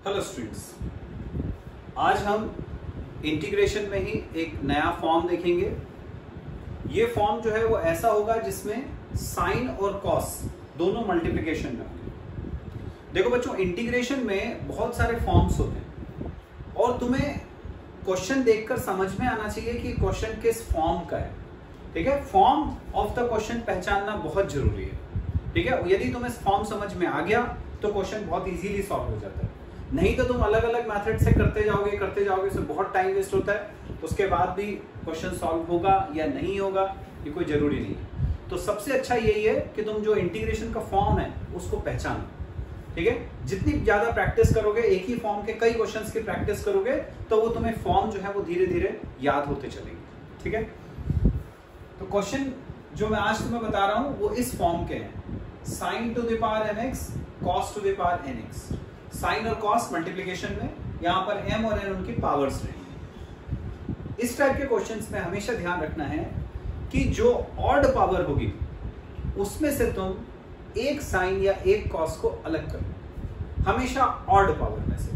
Hello students, आज हम integration में ही एक नया फॉर्म देखेंगे। ये फॉर्म जो है वो ऐसा होगा जिसमें साइन और कॉस दोनों मल्टीप्लिकेशन में होंगे। देखो बच्चों, इंटीग्रेशन में बहुत सारे फॉर्म्स होते हैं और तुम्हें क्वेश्चन देखकर समझ में आना चाहिए कि क्वेश्चन किस फॉर्म का है। ठीक है, फॉर्म ऑफ द क्वेश्चन पहचानना बहुत जरूरी है। ठीक है, यदि तुम्हें फॉर्म समझ में आ गया तो क्वेश्चन बहुत इजीली सॉल्व हो जाता है। नहीं तो तुम अलग अलग मेथड से करते जाओगे उसमें बहुत टाइम वेस्ट होता है। उसके बाद भी क्वेश्चन सॉल्व होगा या नहीं होगा ये कोई जरूरी नहीं है। तो सबसे अच्छा यही है कि तुम जो इंटीग्रेशन का फॉर्म है उसको पहचानो। ठीक है, जितनी ज्यादा प्रैक्टिस करोगे, एक ही फॉर्म के कई क्वेश्चंस की प्रैक्टिस करोगे तो वो तुम्हें फॉर्म जो है वो धीरे धीरे याद होते चलेंगे। ठीक है, तो क्वेश्चन जो मैं आज तुम्हें बता रहा हूं वो इस फॉर्म के हैं। Sine to the power mx, cos to the power nx। Sine और कॉस मल्टीप्लिकेशन में, यहां पर m और n उनकी पावर्स रहेंगी। इस टाइप के क्वेश्चंस में हमेशा ध्यान रखना है कि जो ऑड पावर होगी उसमें से तुम एक साइन या एक कॉस को अलग करो, हमेशा ऑड पावर में से।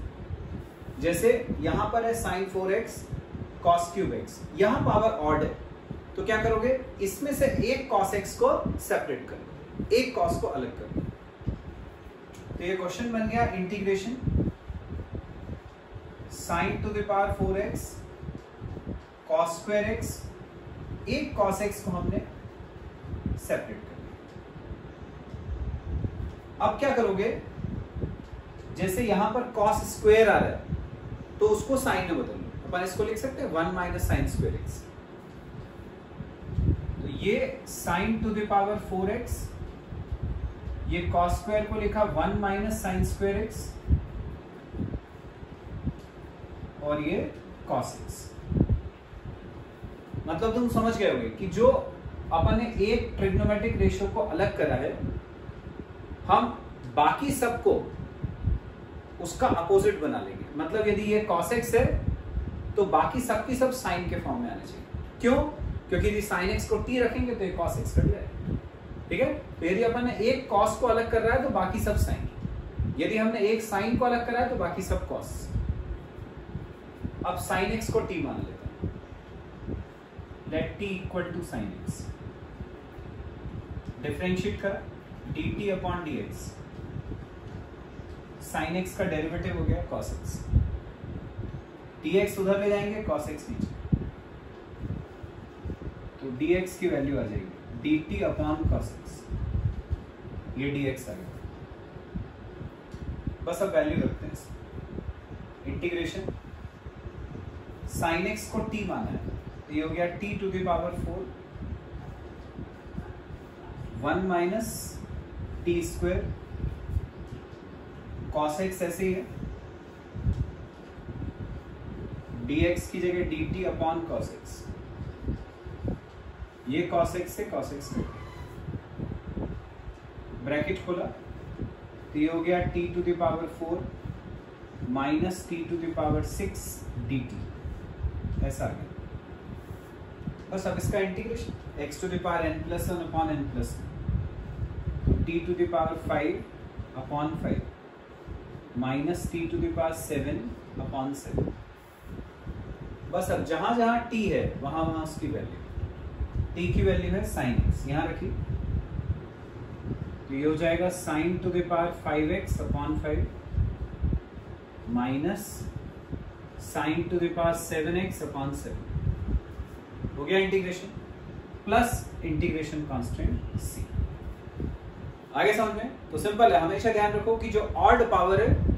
जैसे यहां पर है sine 4x cos cube x, यहां पावर ऑड है तो क्या करोगे, इसमें से एक कॉस x को सेपरेट करो, एक कॉस को अलग करो। तो ये क्वेश्चन बन गया integration sign to the power 4x cos square x, एक कॉस x को हमने सेपरेट कर दिया। अब क्या करोगे, जैसे यहां पर कॉस स्क्वायर आ रहा है तो उसको साइन में बदल लो। अपन इसको लिख सकते हैं 1 माइनस साइन स्क्वायर x। तो ये sign to the power 4x, ये कॉस स्क्वायर को लिखा 1 माइनस साइन स्क्वायर x, और ये कॉस x। मतलब तुम समझ गए होगे कि जो अपन ने एक ट्रिग्नोमेट्रिक रेशियो को अलग करा है, हम बाकी सबको उसका अपोजिट बना लेंगे। मतलब यदि ये cos x है तो बाकी सब की सब साइन के फॉर्म में आने चाहिए। क्यों? क्योंकि यदि साइन x को t रखेंगे तो ये cos x कट जाएगा। ठीक है, तो यदि अपन ने एक cos को अलग कर रहा है तो बाकी सब साइन, यदि हमने एक साइन को अलग करा है तो बाकी सब cos। अब sin x को t मान लेते हैं, let t equal to sin x। Differentiate करा dt upon dx, sin x का डेरिवेटिव हो गया cos x, dx उधर ले जाएंगे cos x नीचे, तो dx की वैल्यू आ जाएगी dt अपॉन cos x, ये dx आ गया। बस अब वैल्यू रखते हैं। इंटीग्रेशन sin x को t माना है तो ये हो गया t to the power 4 1 minus t square, cos x ऐसे ही है, dx की जगह dt अपॉन cos x, ये cos x से cos x कट गया, ब्रैकेट खोला तो ये हो गया t to the power 4 minus t to the power 6 dt, ऐसा आ गया। बस अब इसका integration x to the power n plus 1 upon n plus 1, t to the power 5 upon 5 minus t to the power 7 upon 7। बस अब जहां जहां t है वहां वहां उसकी वैल्यू, t की वैल्यू है sin x, यहां रखी तो ये हो जाएगा sin to the power 5x upon 5 minus sin to the power 7x upon 7। हो गया integration, plus integration constant c। आगे समझ में? तो सिंपल है, हमेशा ध्यान रखो कि जो ऑड पावर है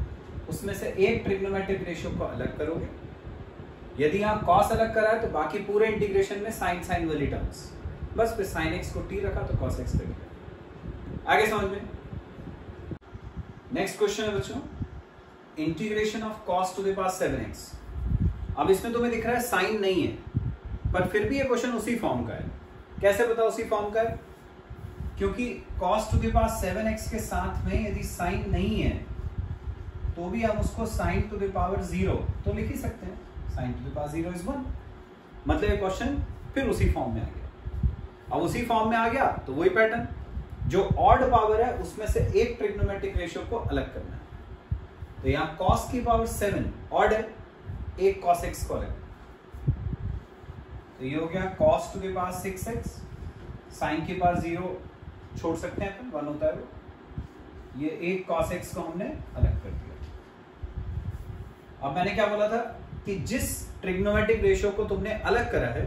उसमें से एक ट्रिग्नोमेट्रिक रेशियो को अलग करोगे। यदि यहाँ cos अलग करा है तो बाकी पूरे इंटीग्रेशन में साइन साइन वाली टर्म्स, बस फिर sin x को t रखा तो cos x कट गया। आगे समझ में? नेक्स्ट क्वेश्चन है बच्चों, integration of cos to the power 7x। अब इसमें तुम्हें दिख रहा है साइन नहीं है, पर फिर भी ये क्वेश्चन उसी फॉर्म का है। कैसे पता उसी फॉर्म का है? क्योंकि cos to the power 7x के साथ में यदि साइन नहीं है तो भी हम उसको sin टू द पावर 0 तो लिख ही सकते हैं, sin टू द पावर 0 इज 1। मतलब ये क्वेश्चन फिर उसी फॉर्म में आ गया। अब उसी फॉर्म में आ गया तो वही पैटर्न, जो ऑड पावर है उसमें से एक ट्रिग्नोमेट्रिक रेशियो को अलग करना है। तो यहां cos की पावर 7 ऑड है, एक cos x को अलग, तो ये हो गया cos to the power 6x, sine की पावर 0 छोड़ सकते हैं अपन, 1 होता है वो, ये एक cos x को हमने अलग कर दिया। अब मैंने क्या बोला था कि जिस ट्रिग्नोमेट्रिक रेशियो को तुमने अलग करा है,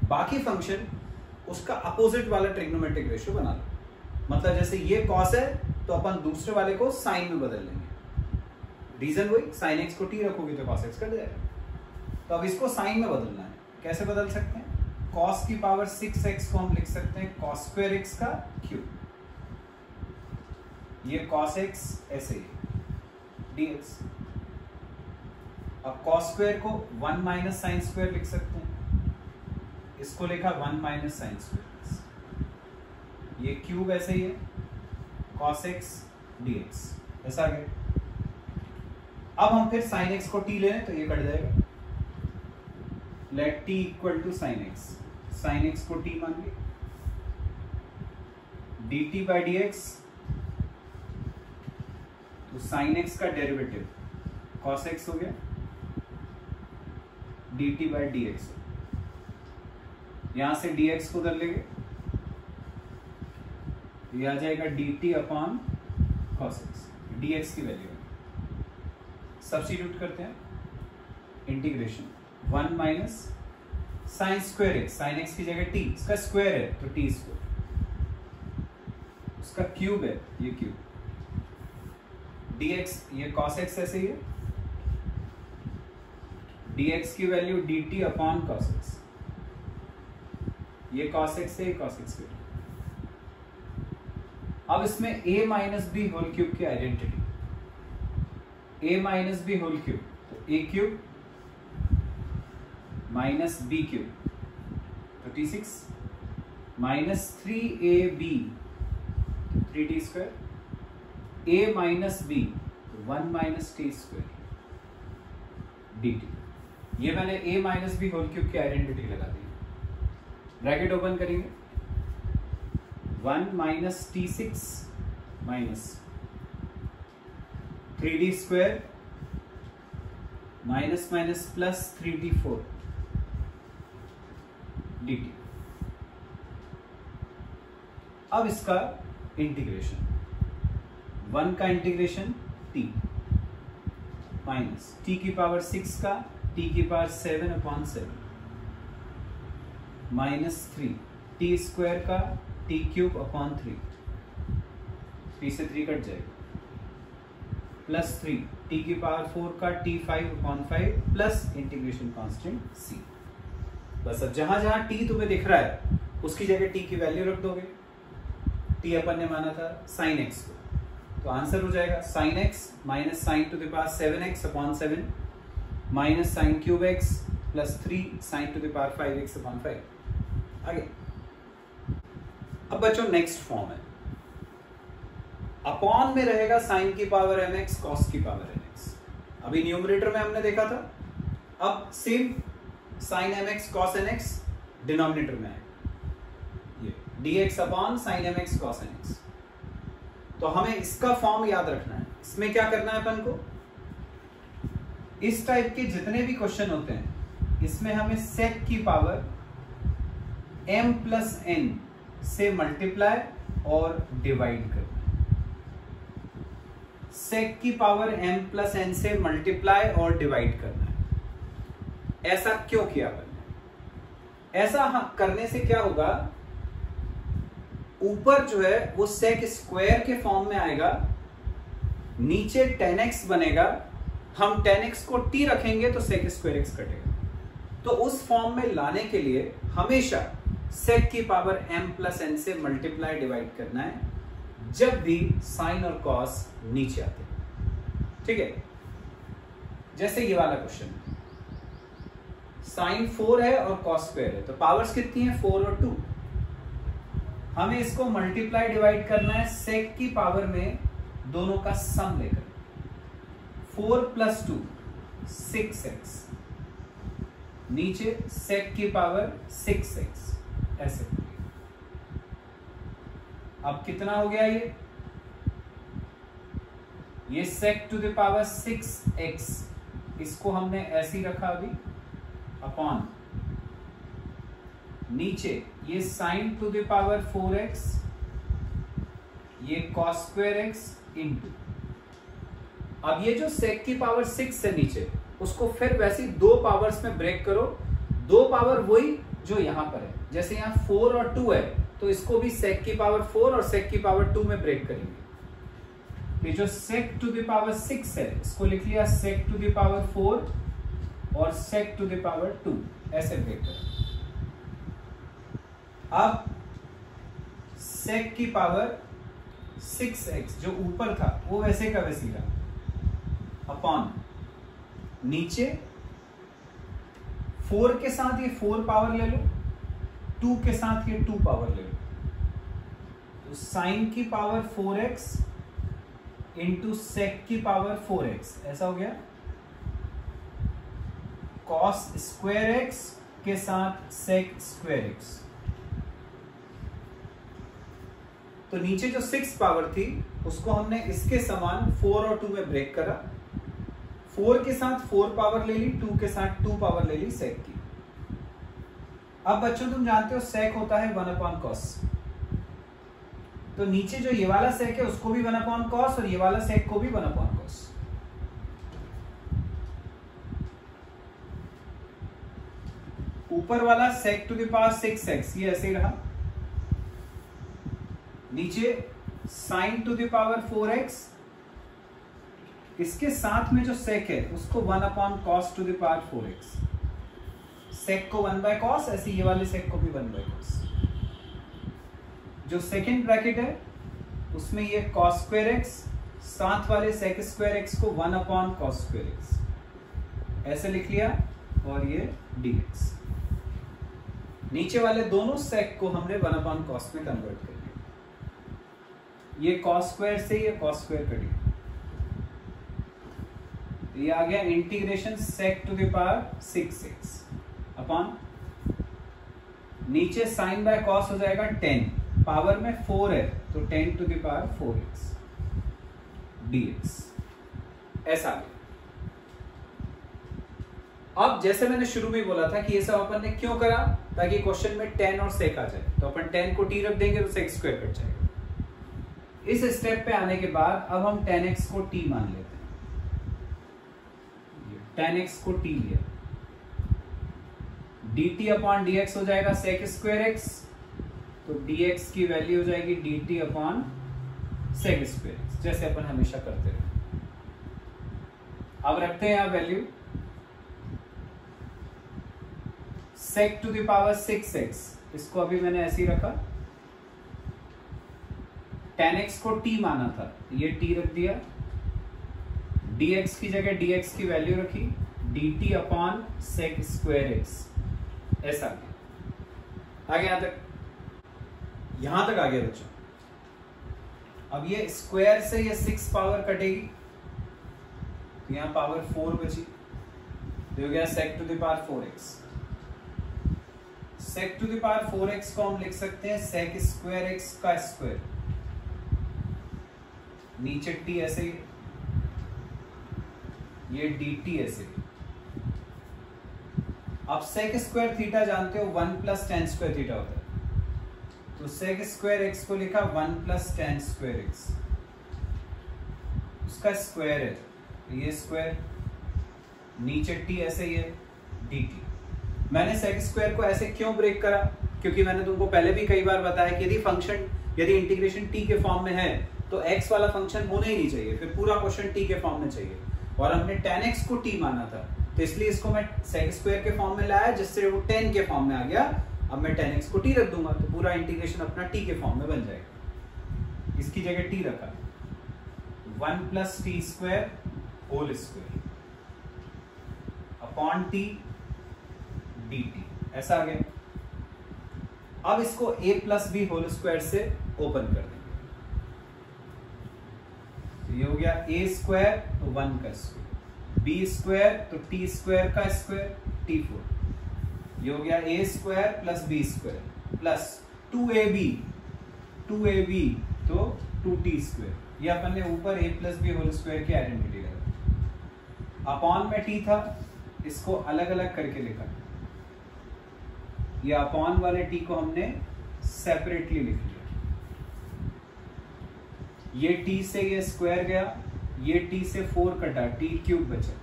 बाकी फंक्शन उसका अपोजिट वाला ट्रिग्नोमेट्रिक रेशियो बना लो। मतलब जैसे ये cos है तो अपन दूसरे वाले को साइन में बदल लेंगे, रीजन वही, साइन x को t रखोगे तो cos x कट जाएगा। तो अब इसको साइन में बदलना है, कैसे बदल सकते हैं? cos की पावर 6x को हम लिख सकते हैं cos स्क्वायर x का क्यूब, ये cos x ऐसे ही dx। अब cos स्क्वायर को 1 माइनस साइन स्क्वायर लिख सकते हैं, इसको लिखा 1 माइनस साइन स्क्वायर, ये क्यूब ऐसे ही है cos x dx, ऐसा आ गया। अब हम फिर sin x को t ले लें तो ये कट जाएगा, let t equal to sin x, sin x को t मान लिया, dt बाई dx, तो sin x का डेरिवेटिव cos x हो गया, dt बाई dx, यहां से dx को उधर लेंगे, ये आ जाएगा dt upon cos x, dx की वैल्यू सब्स्टिट्यूट करते हैं, integration 1 minus sine square x, sine x की जगह t, इसका स्क्वायर है तो t स्क्वायर, उसका क्यूब है ये क्यूब, dx ये cos x ऐसे ही है, dx की value dt upon cos x, ये cos x है, cos x है। अब इसमें a minus b whole cube की identity, a minus b whole cube, तो a cube minus b cube, तो t6 minus 3ab, 3t square, a minus b 1 minus t square dt। ये मैंने a minus b whole cube की identity लगा दी, bracket open करेंगे, 1 minus t6 minus 3d square minus minus plus 3d4 dt। अब इसका integration, 1 का integration t minus t की पावर 6 का t की power 7 upon 7 minus 3 t square का t क्यूब अपॉन 3, t से 3 कट जाएगा, प्लस 3 t की पावर 4 का t 5 upon 5 plus integration constant c। बस अब जहां जहां t तुम्हें दिख रहा है उसकी जगह t की वैल्यू रख दोगे, t अपन ने माना था sin x को, तो आंसर हो जाएगा sin x minus sign to the power 7x upon 7 minus sine cube x plus 3 sign to the power 5x upon 5। आगे अब बच्चों नेक्स्ट फॉर्म है, अपॉन में रहेगा साइन की पावर mx कॉस की पावर nx, अभी न्यूमरेटर में हमने देखा था, अब same sine mx cos nx denominator में है, ये dx upon sine mx cos nx। तो हमें इसका फॉर्म याद रखना है, इसमें क्या करना है अपन को, इस टाइप के जितने भी क्वेश्चन होते हैं इसमें हमें सेक की पावर m प्लस n से मल्टीप्लाई और डिवाइड करना है, सेक की पावर m प्लस n से मल्टीप्लाई और डिवाइड करना है। ऐसा क्यों किया अपन ने? ऐसा करने से क्या होगा, ऊपर जो है वो सेक स्क्वायर के फॉर्म में आएगा, नीचे 10x बनेगा, हम 10x को t रखेंगे तो सेक स्क्वायर x कटेगा। तो उस फॉर्म में लाने के लिए हमेशा सेक की पावर m प्लस n से मल्टीप्लाई डिवाइड करना है जब भी साइन और कॉस नीचे आते हैं, ठीक है। जैसे ये वाला क्वेश्चन, साइन 4 है और कॉस स्क्वायर है, तो पावर्स कितनी है 4 और 2, हमें इसको मल्टीप्लाई डिवाइड करना है सेक की पावर में दोनों का सम लेकर, 4 प्लस 2 6x, नीचे सेक की पावर 6x, ऐसे। अब कितना हो गया ये sec to the power 6x, इसको हमने ऐसे ही रखा अभी, अपॉन नीचे ये sin to the power 4x, ये cos स्क्वायर x इंटू, अब ये जो sec की पावर 6 है नीचे, उसको फिर वैसे दो पावर्स में ब्रेक करो, दो पावर वही जो यहां पर है, जैसे यहां 4 और 2 है तो इसको भी sec की पावर 4 और sec की पावर 2 में ब्रेक करेंगे। ये जो sec टू द पावर 6 है इसको लिख लिया sec टू द पावर 4 और sec टू द पावर 2, ऐसे ब्रेक करें। अब sec की पावर 6x जो ऊपर था वो वैसे का वैसे रहा, अपॉन नीचे 4 के साथ ये 4 पावर ले लो, 2 के साथ ये 2 पावर ले लो, तो साइन की पावर 4x इंटू सेक की पावर 4x, ऐसा हो गया। कॉस स्क्वायर x के साथ सेक स्क्वायर x, तो नीचे जो 6 पावर थी उसको हमने इसके समान 4 और 2 में ब्रेक करा, 4 के साथ 4 पावर ले ली, 2 के साथ 2 पावर ले ली सेक की। अब बच्चों तुम जानते हो सेक होता है 1/cos, तो नीचे जो ये वाला सेक है उसको भी 1/cos और ये वाला सेक को भी 1/cos। ऊपर वाला sec to the power 6x ये ऐसे ही रहा, नीचे sin to the power 4x, इसके साथ में जो sec है उसको 1/cos to the power 4x, sec को 1/cos, ऐसे ये वाले sec को भी 1/cos। जो सेकेंड ब्रैकेट है उसमें ये cos स्क्वायर x, साथ वाले sec स्क्वायर x को 1/cos स्क्वायर x, ऐसे लिख लिया, और ये dx। नीचे वाले दोनों sec को हमने 1/cos में कन्वर्ट कर दिया, ये cos स्क्वायर से ये cos स्क्वायर कट गया, ये आ गया इंटीग्रेशन sec to the power 6x upon नीचे sin बाय cos हो जाएगा 10, पावर में 4 है तो 10 to the power 4x dx, ऐसा आ गया। अब जैसे मैंने शुरू में बोला था कि ये सब अपन ने क्यों करा, ताकि क्वेश्चन में tan और sec आ जाए, तो अपन tan को t रख देंगे तो sec स्क्वायर कट जाएगा। इस स्टेप पे आने के बाद अब हम tan x को t मान लेते हैं, tan x को t लिया, dt अपॉन dx हो जाएगा sec स्क्वायर x, तो dx की वैल्यू हो जाएगी dt upon sec square x, जैसे अपन हमेशा करते रहे। अब रखते हैं यहां value, sec to the power 6x, इसको अभी मैंने ऐसे ही रखा, tan x को t माना था, ये t रख दिया, dx की जगह dx की वैल्यू रखी, dt upon sec square x, ऐसा आगे यहां तक आ गया बच्चों। अब ये स्क्वायर से ये 6 पावर कटेगी, तो यहां पावर 4 बची, तो हो गया sec to the power 4x। sec to the power 4x को हम लिख सकते हैं sec स्क्वायर x का स्क्वायर, नीचे t ऐसे ही, ये dt ऐसे ही। अब sec स्क्वायर थीटा जानते हो 1 प्लस tan स्क्वायर थीटा होता है, तो sec स्क्वायर x को लिखा 1 प्लस tan स्क्वायर x, उसका स्क्वायर है, तो ये स्क्वायर, नीचे t ऐसे ही है dt। मैंने sec स्क्वायर को ऐसे क्यों ब्रेक करा, क्योंकि मैंने तुमको पहले भी कई बार बताया कि यदि इंटीग्रेशन t के फॉर्म में है तो x वाला फंक्शन होना ही नहीं चाहिए, फिर पूरा क्वेश्चन t के फॉर्म में चाहिए, और हमने tan x को t माना था, तो इसलिए इसको मैं sec स्क्वायर के फॉर्म में लाया, जिससे वो 10 के फॉर्म में आ गया। अब मैं tan x को t रख दूंगा तो पूरा इंटीग्रेशन अपना t के फॉर्म में बन जाएगा, इसकी जगह t रखा, 1 plus t square whole square upon t dt, ऐसा आ गया। अब इसको a plus b whole square से ओपन कर देंगे, तो ये हो गया a स्क्वायर तो 1 का स्क्वायर, b स्क्वायर तो t स्क्वायर का स्क्वायर t4, ये हो गया a square plus b square plus 2ab तो 2t स्क्वायर, ये अपन ने ऊपर a plus b whole square की आइडेंटिटी लगा, अपॉन में t था, इसको अलग अलग करके लिखा, ये अपॉन वाले t को हमने सेपरेटली लिख लिया, ये t से ये स्क्वायर गया, ये t से 4 कटा, t क्यूब बचा,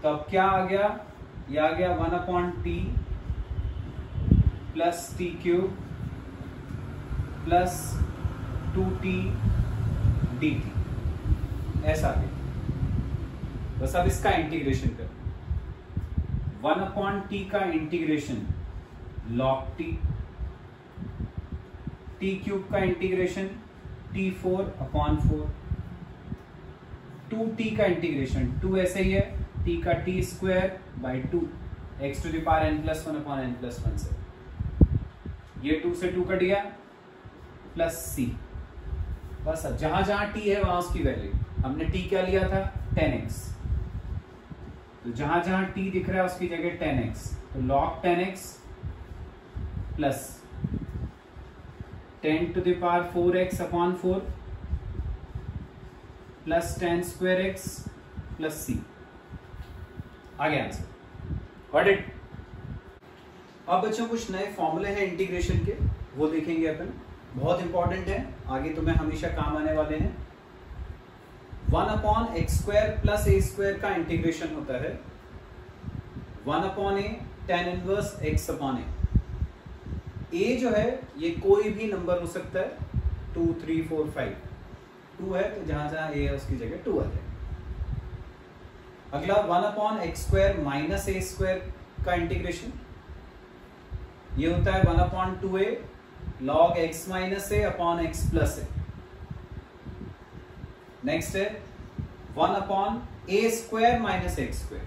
तो अब क्या आ गया, ये आ गया 1/t plus t cube plus 2t dt, ऐसा आ गया। बस अब इसका इंटीग्रेशन कर, 1/t का integration log t, t cube का इंटीग्रेशन t4/4, 2t का इंटीग्रेशन 2 ऐसे ही है, t का t square by 2 x to the power n+1/n+1 से, ये 2 से 2 कट गया, प्लस c। बस अब जहां जहां t है वहां उसकी वैल्यू, हमने t क्या लिया था 10x, तो जहां जहां t दिख रहा है उसकी जगह 10x, तो log 10x plus 10 to the power 4x/4 plus 10 square x plus c, आ गया आंसर। Got it. अब बच्चों कुछ नए फॉर्मूले हैं इंटीग्रेशन के, वो देखेंगे अपन, बहुत इंपॉर्टेंट है, आगे तुम्हें हमेशा काम आने वाले हैं। 1/x² प्लस a² का इंटीग्रेशन होता है 1/a tan inverse x/a। a जो है ये कोई भी नंबर हो सकता है, 2 3 4 5, 2 है तो जहां जहां a है उसकी जगह 2 आ जाए। अगला 1/x² माइनस a² का इंटीग्रेशन, ये होता है 1/2a log x minus a upon x plus a। Next है 1/a² माइनस x²,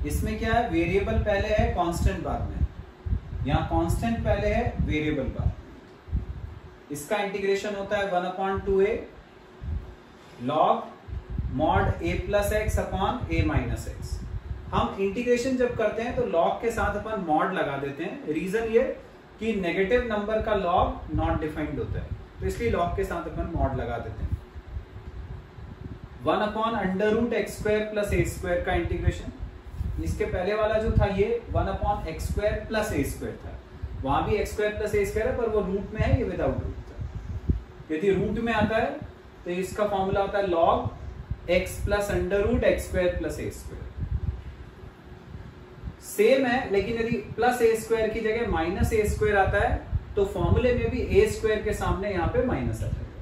इसमें क्या है, वेरिएबल पहले है कांस्टेंट बाद में, यहां कांस्टेंट पहले है वेरिएबल बाद में। इसका इंटीग्रेशन होता है 1/2a log mod a plus x upon a minus x। हम इंटीग्रेशन जब करते हैं तो log के साथ अपन mod लगा देते हैं, रीजन ये कि नेगेटिव नंबर का log नॉट डिफाइंड होता है, तो इसलिए log के साथ अपन mod लगा देते हैं। 1/√x² प्लस a² का इंटीग्रेशन, इसके पहले वाला जो था ये 1/x² प्लस a² था, वहां भी x² प्लस a² है पर वो रूट में है, ये विदाउट रूट था। यदि रूट में आता है तो इसका फॉर्मूला होता है log x plus √x² plus a²। Same है, लेकिन यदि प्लस a² की जगह माइनस a² आता है तो फॉर्मूले में भी a² के सामने यहाँ पे माइनस आ जाएगा।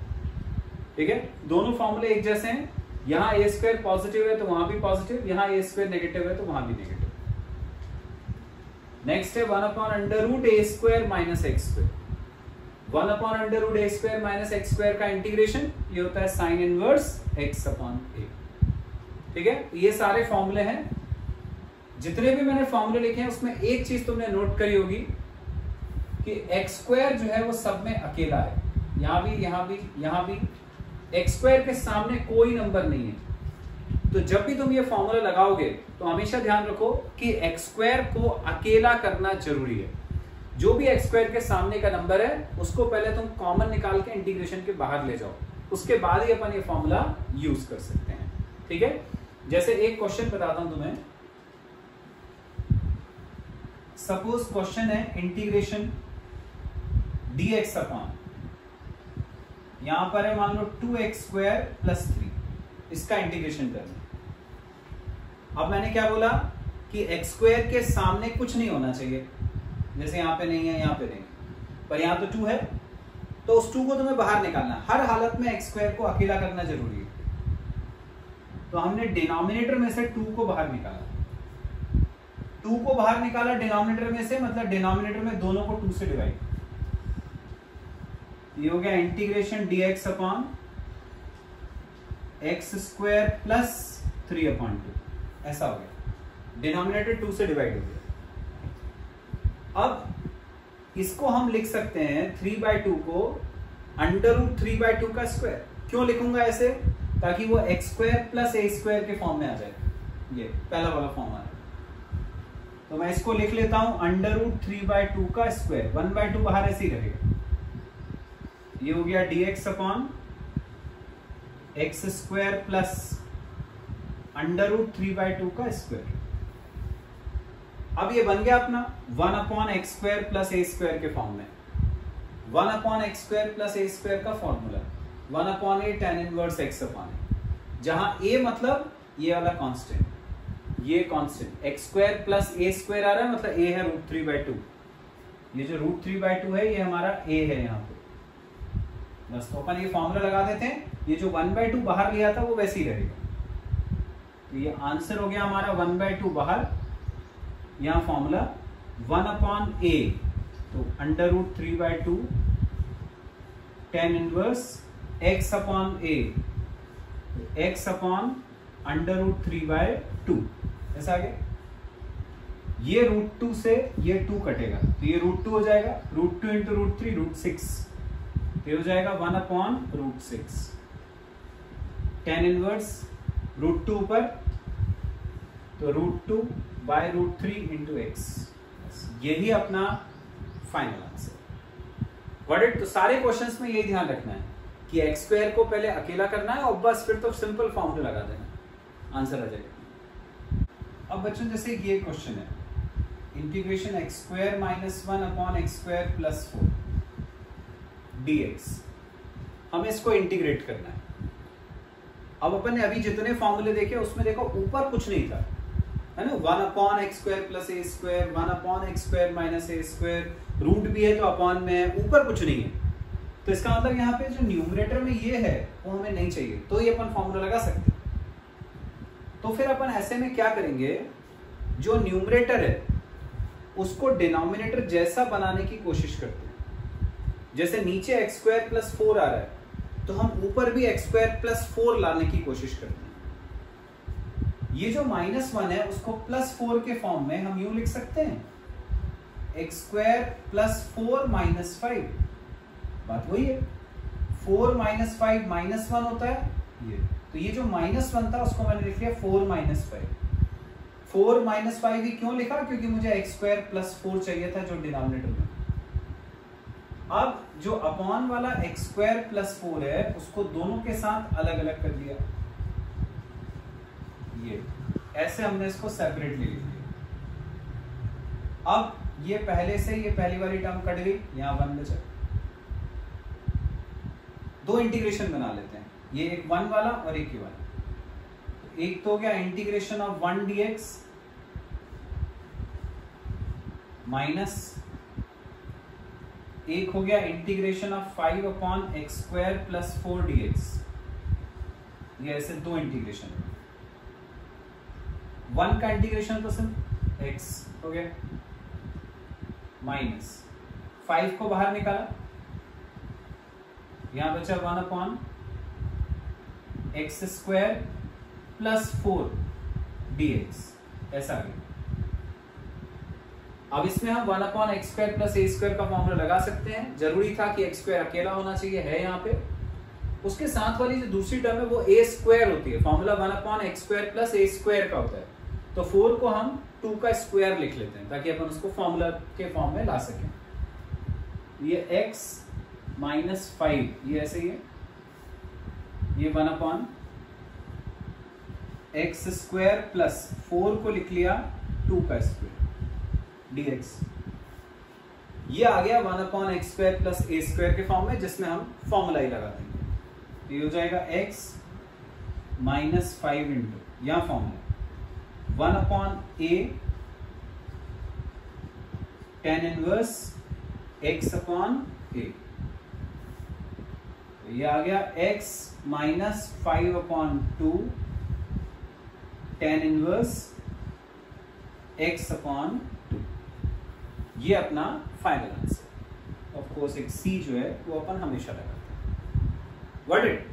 ठीक है, दोनों फॉर्मूले एक जैसे हैं, यहाँ a² पॉजिटिव है तो वहां भी पॉजिटिव, यहाँ a² नेगेटिव है तो वहां भी नेगेटिव। नेक्स्ट है 1/√a² minus x², 1/√a² minus x² का इंटीग्रेशन, ये होता है साइन इनवर्स x/a। ठीक है, ये सारे फॉर्मूले हैं, जितने भी मैंने फॉर्मूले लिखे हैं उसमें एक चीज तुमने नोट करी होगी कि x² जो है वो सब में अकेला है, यहां भी यहां भी यहां भी x² के सामने कोई नंबर नहीं है। तो जब भी तुम ये फॉर्मूला लगाओगे तो हमेशा ध्यान रखो कि x² को अकेला करना जरूरी है। जो भी x² के सामने का नंबर है उसको पहले तुम कॉमन निकाल के इंटीग्रेशन के बाहर ले जाओ, उसके बाद ही अपन ये फॉर्मूला यूज कर सकते हैं। ठीक है, जैसे एक क्वेश्चन बताता हूं तुम्हें। सपोज क्वेश्चन है इंटीग्रेशन dx अपॉन, यहां पर है मान लो 2x² प्लस 3, इसका इंटीग्रेशन करना। अब मैंने क्या बोला कि x² के सामने कुछ नहीं होना चाहिए, जैसे यहां पे नहीं है, यहां पे नहीं, पर यहां तो 2 है, तो उस 2 को तुम्हें बाहर निकालना। हर हालत में x² को अकेला करना जरूरी है, तो हमने डिनोमिनेटर में से 2 को बाहर निकाला। 2 को बाहर निकाला डिनोमिनेटर में से, मतलब डिनोमिनेटर में दोनों को 2 से डिवाइड, ये हो गया integration dx upon x² plus 3/2, ऐसा हो गया, डिनोमिनेटर 2 से डिवाइड हो गया। अब इसको हम लिख सकते हैं 3/2 को √3/2 का स्क्वायर। क्यों लिखूंगा ऐसे, ताकि वो x² प्लस a² के फॉर्म में आ जाए, ये पहला वाला फॉर्म आ जाए। तो मैं इसको लिख लेता हूं √3/2 का स्क्वायर, 1/2 बाहर ऐसे ही रहेगा, ये हो गया dx upon x square plus √3/2 का स्क्वायर। अब ये बन गया अपना 1/x² प्लस a स्क्वायर के फॉर्म में। 1/x² प्लस a स्क्वायर का formula 1/a tan inverse x/a, जहां a मतलब ये वाला कांस्टेंट, ये constant x² plus a square आ रहा है, मतलब a है √3/2। ये जो √3/2 है ये हमारा a है यहाँ पे, बस तो अपन ये फॉर्मूला लगा देते हैं। ये जो 1/2 बाहर लिया था वो वैसे ही रहेगा, तो ये आंसर हो गया हमारा 1/2 बाहर। यहाँ फॉर्मूला 1/a, तो √3/2 tan इनवर्स x/a, x/√3/2 ऐसा आ गया। ये √2 से ये 2 कटेगा, तो ये √2 हो जाएगा, √2 इंटू √3 √6, ये हो जाएगा 1/√6 tan इनवर्स √2 ऊपर, तो √2/√3 इंटू x। यही अपना फाइनल आंसर। Word it. तो सारे क्वेश्चंस में यही ध्यान रखना है कि x² को पहले अकेला करना है और बस फिर तो सिंपल फॉर्मूला लगा देना, आंसर आ जाएगा। अब बच्चों जैसे ये क्वेश्चन है, इंटीग्रेशन x² - 1/x² + 4 dx, हमें इसको इंटीग्रेट करना है। अब अपन ने अभी जितने फॉर्मूले देखे उसमें देखो ऊपर कुछ नहीं था, है ना, 1/x² + a², 1/x² - a², root भी है तो अपॉन में है, ऊपर कुछ नहीं है। तो इसका मतलब यहाँ पे जो न्यूमरेटर में ये है वो हमें नहीं चाहिए, तो ये अपन फॉर्मूला लगा सकते हैं। तो फिर अपन ऐसे में क्या करेंगे, जो न्यूमरेटर है उसको डिनोमिनेटर जैसा बनाने की कोशिश करते हैं। जैसे नीचे x² + 4 आ रहा है, तो हम ऊपर भी x² + 4 लाने की कोशिश करते हैं। ये जो -1 है उसको +4 के फॉर्म में हम यूं लिख सकते हैं, x² + 4 - 5, बात वही है। 4 - 5 -1 होता है ये, तो ये जो -1 था उसको मैंने लिख लिया 4 - 5। 4 - 5 ही क्यों लिखा, क्योंकि मुझे x² + 4 चाहिए था जो डिनोमिनेटर में। अब जो अपॉन वाला x² + 4 है उसको दोनों के साथ अलग अलग कर दिया, ये ऐसे हमने इसको सेपरेटली लिख लिया। अब ये पहले से ये पहली वाली टर्म कट गई, यहां 1 बचा। दो इंटीग्रेशन बना लेते हैं, ये एक 1 वाला और एक ही वाला। एक तो हो गया इंटीग्रेशन ऑफ 1 dx माइनस एक हो गया इंटीग्रेशन ऑफ 5/x² + 4 dx। ये ऐसे दो इंटीग्रेशन है। 1 का इंटीग्रेशन तो सिर्फ x हो गया, माइनस 5 को बाहर निकाला, यहां बचा 1/x² + 4 dx, ऐसा गया। अब इसमें हम 1/x² + a² का फॉर्मूला लगा सकते हैं। जरूरी था कि x² अकेला होना चाहिए, है यहाँ पे। उसके साथ वाली जो दूसरी टर्म है वो a² होती है, फॉर्मूला 1/x² + a² का होता है। तो 4 को हम 2 का स्क्वायर लिख लेते हैं ताकि अपन उसको फॉर्मूला के फॉर्म में ला सकें। ये x - 5 ये ऐसे ही है, ये 1/x² + 4 को लिख लिया 2 का स्क्वायर dx। ये आ गया 1/x² + a² के फॉर्म में, जिसमें हम फॉर्मूला ही लगा देंगे। ये हो जाएगा x - 5 इंटू, यहां formula 1/a tan inverse x/a। ये आ गया x - 5/2 tan इनवर्स x/2। ये अपना फाइनल आंसर। ऑफ कोर्स एक c जो है वो अपन हमेशा लगाते हैं। What it